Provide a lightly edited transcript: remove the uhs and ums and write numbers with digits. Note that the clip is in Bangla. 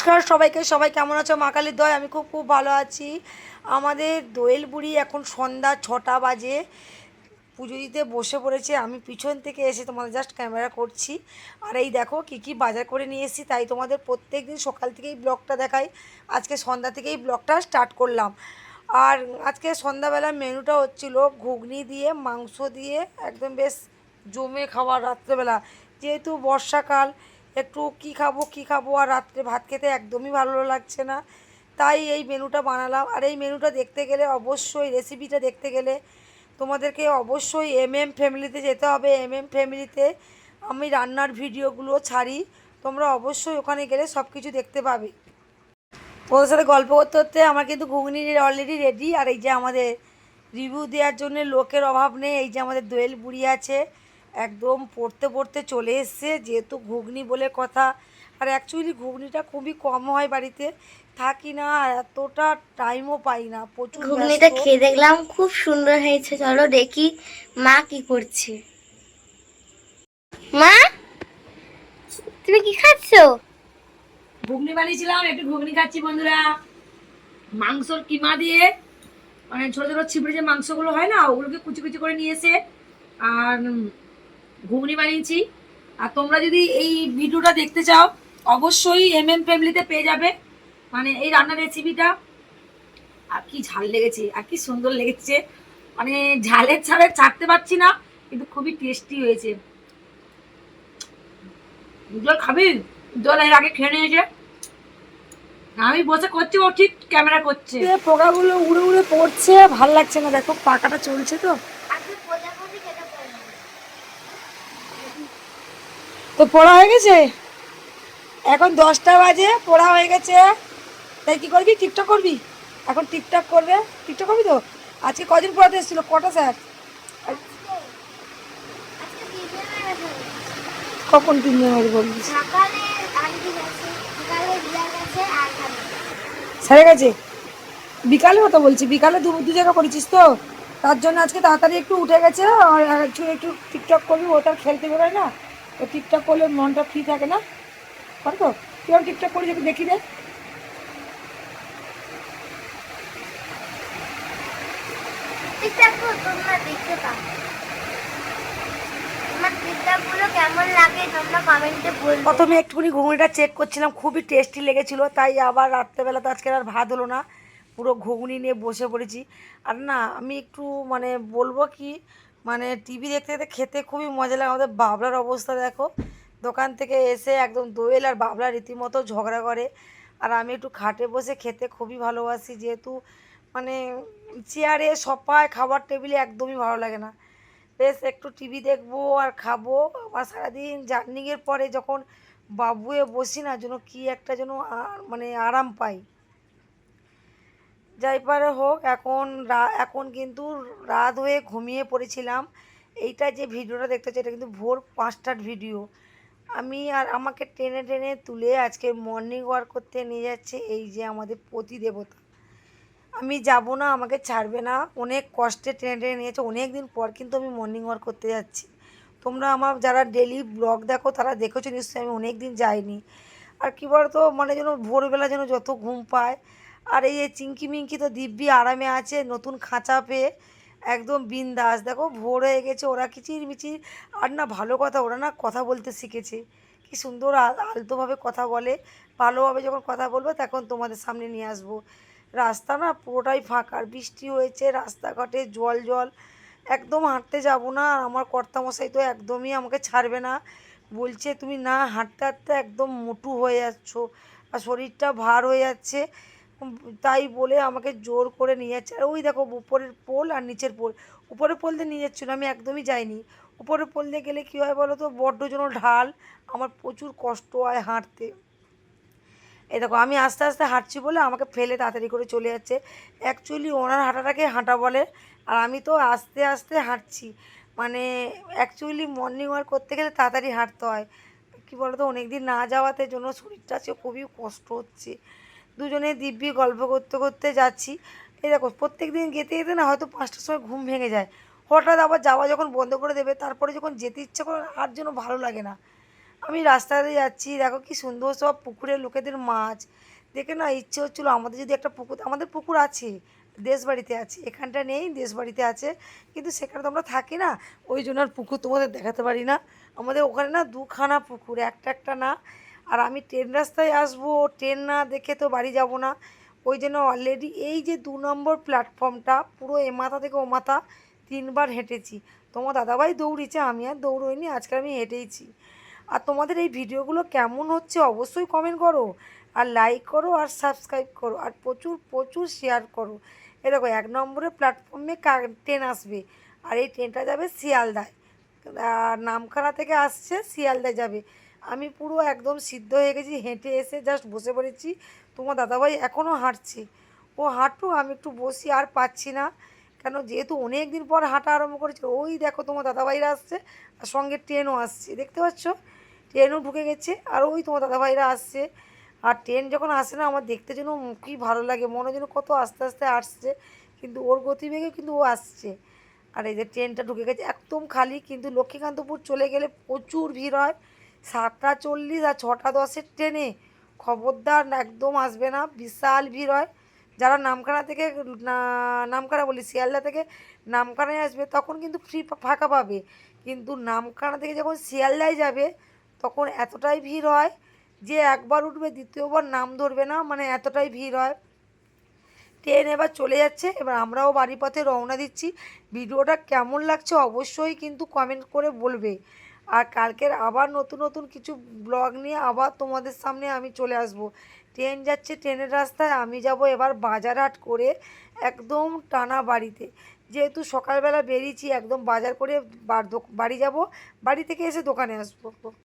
নমস্কার সবাইকে। সবাই কেমন আছো? মা কালীর দয় আমি খুব ভালো আছি। আমাদের দোয়েল বুড়ি এখন সন্ধ্যা 6টা বাজে, পুজো দিতে বসে পড়েছে। আমি পিছন থেকে এসে তোমাদের জাস্ট ক্যামেরা করছি। আর এই দেখো কী কী বাজার করে নিয়ে এসেছি, তাই তোমাদের প্রত্যেক দিন সকাল থেকেই ব্লগটা দেখাই। আজকে সন্ধ্যা থেকেই ব্লগটা স্টার্ট করলাম। আর আজকে সন্ধ্যাবেলা মেনুটা হচ্ছিল ঘুগনি দিয়ে মাংস দিয়ে, একদম বেশ জমে খাওয়া রাত্রেবেলা। যেহেতু বর্ষাকাল, একটু কী খাবো আর রাত্রে ভাত খেতে একদমই ভালো লাগছে না, তাই এই মেনুটা বানালাম। আর এই মেনুটা দেখতে গেলে, অবশ্যই রেসিপিটা দেখতে গেলে তোমাদেরকে অবশ্যই ফ্যামিলিতে যেতে হবে। ফ্যামিলিতে আমি রান্নার ভিডিওগুলো ছাড়ি, তোমরা অবশ্যই ওখানে গেলে সব কিছু দেখতে পাবে। ওদের সাথে গল্প করতে করতে আমার কিন্তু ঘুগনি অলরেডি রেডি। আর এই যে আমাদের রিভিউ দেওয়ার জন্য লোকের অভাব নেই। এই যে আমাদের দোয়েল বুড়ি আছে, একদম পড়তে পড়তে চলে এসছে, যেহেতু ঘুগনি বলে কথা। আর অ্যাকচুয়ালি ঘুগনিটা খুবই কম হয়, বাড়িতে থাকি না, আর এতটা টাইমও পাই না, প্রচুর ঘুগনিটা ব্যস্ত। খেয়ে দেখলাম খুব সুন্দর হয়েছে। চলো দেখি মা কি করছে। মা, তুমি কি খাচ্ছো? ঘুগনি বানিয়েছিলাম, একটু ঘুগনি খাচ্ছি বন্ধুরা। মাংসর কিমা দিয়ে, মানে ছোটো ছোটো ছিপড়ে যে মাংসগুলো হয় না, ওগুলোকে কুচি কুচি করে নিয়ে এসে আর ঘুগনি বানিয়েছি। আর তোমরা যদি এই ভিডিওটা দেখতে চাও, অবশ্যই ফ্যামিলিতে পেয়ে যাবে, মানে এই রান্নার রেসিপিটা। আর কি ঝাল লেগেছে, আর কি সুন্দর লেগেছে, মানে ঝালের ছাড়ে ছাড়তে পারছি না, কিন্তু খুবই টেস্টি হয়েছে। জল খাবি? জল এর আগে খেয়ে নিয়েছে, আমি বসে করছি, ও ঠিক ক্যামেরা করছে। পোকাগুলো উড়ে উড়ে পড়ছে, ভাল লাগছে না। দেখো পাখাটা চলছে তো। তো পড়া হয়ে গেছে, এখন 10টা বাজে, পড়া হয়ে গেছে। তাই কি করবি? টিকটক করবি? এখন টিকটক করবে? টিকটক করবি তো? আজকে কদিন পড়াতে এসেছিল? কটা স্যার? কখন 3 দিন আগে বলবি? স্যারে গেছে বিকালে, কথা বলছি বিকালে দু জায়গা করেছিস তো, তার জন্য আজকে তাড়াতাড়ি একটু উঠে গেছে। আর একটু টিকটক করবি, ও তার খেলতে বেরোয় না, ও টিকটক করলে মনটা ফ্রি থাকে না, করে তো। কেউ টিকটক করি একটু দেখি দে। প্রথমে একটুখানি ঘুগনিটা চেক করছিলাম, খুবই টেস্টি লেগেছিলো, তাই আবার রাত্রেবেলা তো আজকে আর ভাত হলো না, পুরো ঘুগনি নিয়ে বসে পড়েছি। আর না, আমি একটু মানে বলবো কি, মানে টিভি দেখতে দেখতে খেতে খুবই মজা লাগে। আমাদের বাবলার অবস্থা দেখো, দোকান থেকে এসে একদম দোয়েল আর বাবলা রীতিমতো ঝগড়া করে। আর আমি একটু খাটে বসে খেতে খুবই ভালোবাসি, যেহেতু মানে চেয়ারে সপায় খাবার টেবিলে একদমই ভালো লাগে না। বেশ একটু টিভি দেখবো আর খাবো। আবার সারাদিন জার্নিংয়ের পরে যখন বাবুয়ে বসি না, যেন কি একটা যেন মানে আরাম পাই। যাই পারে হোক, এখন কিন্তু রাত হয়ে ঘুমিয়ে পড়েছিলাম। এইটা যে ভিডিওটা দেখতে হচ্ছে, এটা কিন্তু ভোর 5টার ভিডিও। আমি আর আমাকে টেনে টেনে তুলে আজকে মর্নিং ওয়াক করতে নিয়ে যাচ্ছে এই যে আমাদের প্রতিদেবতা। আমি যাব না, আমাকে ছাড়বে না, অনেক কষ্টে টেনে টেনে নিয়েছে। অনেক দিন পর কিন্তু আমি মর্নিং ওয়াক করতে যাচ্ছি। তোমরা আমার যারা ডেলি ব্লগ দেখো তারা দেখেছো নিশ্চয়ই, আমি অনেক দিন যাইনি। আর কী বলতো, মানে যেন ভোরবেলা যেন যত ঘুম পায়। আর এই যে চিঙ্কি মিঙ্কি তো দিব্যি আরামে আছে, নতুন খাঁচা পেয়ে একদম বিন্দাস। দেখো ভোর হয়ে গেছে, ওরা কিচির মিচির। আর না ভালো কথা, ওরা না কথা বলতে শিখেছে, কি সুন্দর আলতোভাবে কথা বলে। ভালোভাবে যখন কথা বলবো তখন তোমাদের সামনে নিয়ে আসবো। রাস্তা না পুরোটাই ফাঁকা, আর বৃষ্টি হয়েছে, রাস্তাঘাটে জল জল, একদম হাঁটতে যাব না। আর আমার কর্তামশাই তো একদমই আমাকে ছাড়বে না, বলছে তুমি না হাঁটতে হাঁটতে একদম মোটু হয়ে যাচ্ছ আর শরীরটা ভার হয়ে যাচ্ছে। তাই বলে আমাকে জোর করে নিয়ে যাচ্ছে। আর ওই দেখো উপরের পোল আর নিচের পোল, উপরের পোল দিয়ে নিয়ে যাচ্ছিলো, আমি একদমই যাইনি। উপরের পোল দিয়ে গেলে কী হয় বলো তো, বড্ড যেন ঢাল, আমার প্রচুর কষ্ট হয় হাঁটতে। এই দেখো আমি আস্তে আস্তে হাঁটছি বলে আমাকে ফেলে তাড়াতাড়ি করে চলে যাচ্ছে। অ্যাকচুয়ালি ওনার হাঁটাটাকে হাঁটা বলে, আর আমি তো আস্তে আস্তে হাঁটছি। মানে অ্যাকচুয়ালি মর্নিং ওয়াক করতে গেলে তাড়াতাড়ি হাঁটতে হয়। কী বলো তো, অনেক দিন না যাওয়াতে জন্য শরীরটা আজকে খুবই কষ্ট হচ্ছে। দুজনে দিব্যি গল্প করতে করতে যাচ্ছি। এই দেখো প্রত্যেক দিন যেতে যেতে না হয়তো 5টার সময় ঘুম ভেঙে যায়। হঠাৎ আবার যাওয়া যখন বন্ধ করে দেবে, তারপরে যখন যেতে ইচ্ছে করে আর যেন ভালো লাগে না। আমি রাস্তাতে যাচ্ছি, দেখো কি সুন্দর সব পুকুরের লোকেদের মাছ দেখে না ইচ্ছে হচ্ছিলো আমাদের যদি একটা পুকুর, আমাদের পুকুর আছে, দেশবাড়িতে আছে, এখানটা নেই, দেশবাড়িতে আছে, কিন্তু সেখানে তো আমরা থাকি না, ওই জন্য আর পুকুর তোমাদের দেখাতে পারি না। আমাদের ওখানে না দুখানা পুকুর, একটা একটা না। আর আমি ট্রেন রাস্তায় আসবো, ট্রেন না দেখে তো বাড়ি যাব না, ওই জন্য অলরেডি এই যে 2 নম্বর প্ল্যাটফর্মটা পুরো এ মাথা থেকে ও মাথা 3বার হেঁটেছি। তোমার দাদাভাই দৌড়িয়েছে, আমি আর দৌড়ইনি, আজকে আমি হেঁটেইছি। আর তোমাদের এই ভিডিওগুলো কেমন হচ্ছে অবশ্যই কমেন্ট করো, আর লাইক করো, আর সাবস্ক্রাইব করো, আর প্রচুর প্রচুর শেয়ার করো। এ দেখো 1 নম্বরের প্ল্যাটফর্মে ট্রেন আসবে, আর এই ট্রেনটা যাবে শিয়ালদায়, আর নামখানা থেকে আসছে শিয়ালদায় যাবে। আমি পুরো একদম সিদ্ধ হয়ে গেছি, হেঁটে এসে জাস্ট বসে পড়েছি। তোমার দাদাভাই এখনও হাঁটছে, ও হাঁটুক, আমি একটু বসি, আর পাচ্ছি না, কেন যেহেতু অনেক দিন পর হাঁটা আরম্ভ করেছে। ওই দেখো তোমার দাদাভাইরা আসছে, আর সঙ্গে ট্রেনও আসছে, দেখতে পাচ্ছ, ট্রেনও ঢুকে গেছে, আর ওই তোমার দাদাভাইরা আসছে। আর ট্রেন যখন আসে না, আমার দেখতে যেন কি ভালো লাগে, মনে যেন কত আস্তে আস্তে আসছে, কিন্তু ওর গতিবেগে কিন্তু ও আসছে। আর এই যে ট্রেনটা ঢুকে গেছে একদম খালি, কিন্তু লক্ষ্মীকান্তপুর চলে গেলে প্রচুর ভিড় হয়। 7টা 40 আর 6টা 10-এর ট্রেনে খবরদার একদম আসবে না, বিশাল ভিড় হয়। যারা নামখানা থেকে নামখানা বলি শিয়ালদা থেকে নামখানায় আসবে তখন কিন্তু ফ্রি ফাঁকা পাবে, কিন্তু নামখানা থেকে যখন শিয়ালদায় যাবে তখন এতটাই ভিড় হয় যে একবার উঠবে দ্বিতীয়বার নাম ধরবে না, মানে এতটাই ভিড় হয়। ট্রেন এবার চলে যাচ্ছে, এবার আমরাও বাড়ির পথে রওনা দিচ্ছি। ভিডিওটা কেমন লাগছে অবশ্যই কিন্তু কমেন্ট করে বলবে। আর কালকের আবার নতুন নতুন কিছু ব্লগ নিয়ে আবার তোমাদের সামনে আমি চলে আসব। ট্রেন যাচ্ছে, ট্রেনের রাস্তায় আমি যাব এবার বাজার হাট করে একদম টানা বাড়িতে, যেহেতু সকালবেলা বেরিয়েছি একদম বাজার করে বাড়ি যাব, বাড়ি থেকে এসে দোকানে আসবো।